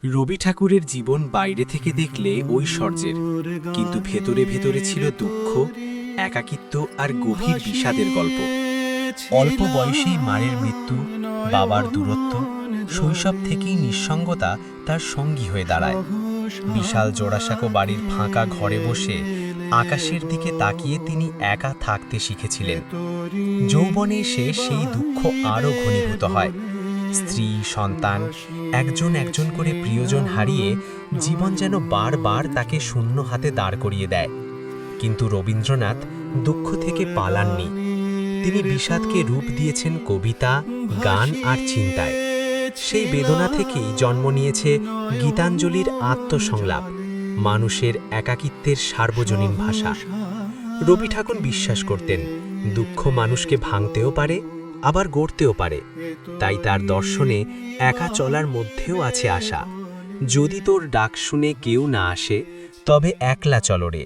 রবি ঠাকুরের জীবন বাইরে থেকে দেখলে ঐশ্বর্যের, কিন্তু ভেতরে ভেতরে ছিল দুঃখ, একাকিত্ব আর গভীর বিষাদের গল্প। অল্প বয়সেই মায়ের মৃত্যু, বাবার দূরত্ব, শৈশব থেকেই নিঃসঙ্গতা তার সঙ্গী হয়ে দাঁড়ায়। বিশাল জোড়াসাঁকো বাড়ির ফাঁকা ঘরে বসে আকাশের দিকে তাকিয়ে তিনি একা থাকতে শিখেছিলেন। যৌবনে এসে সেই দুঃখ আরও ঘনীভূত হয়। স্ত্রী, সন্তান, একজন একজন করে প্রিয়জন হারিয়ে জীবন যেন বারবার তাকে শূন্য হাতে দাঁড় করিয়ে দেয়। কিন্তু রবীন্দ্রনাথ দুঃখ থেকে পালাননি। তিনি বিষাদকে রূপ দিয়েছেন কবিতা, গান আর চিন্তায়। সেই বেদনা থেকেই জন্ম নিয়েছে গীতাঞ্জলির আত্মসংলাপ, মানুষের একাকিত্বের সার্বজনীন ভাষা। রবি ঠাকুর বিশ্বাস করতেন, দুঃখ মানুষকে ভাঙতেও পারে, আবার গড়তেও পারে। তাই তার দর্শনে একা চলার মধ্যেও আছে আশা। যদি তোর ডাক শুনে কেউ না আসে, তবে একলা চলো রে।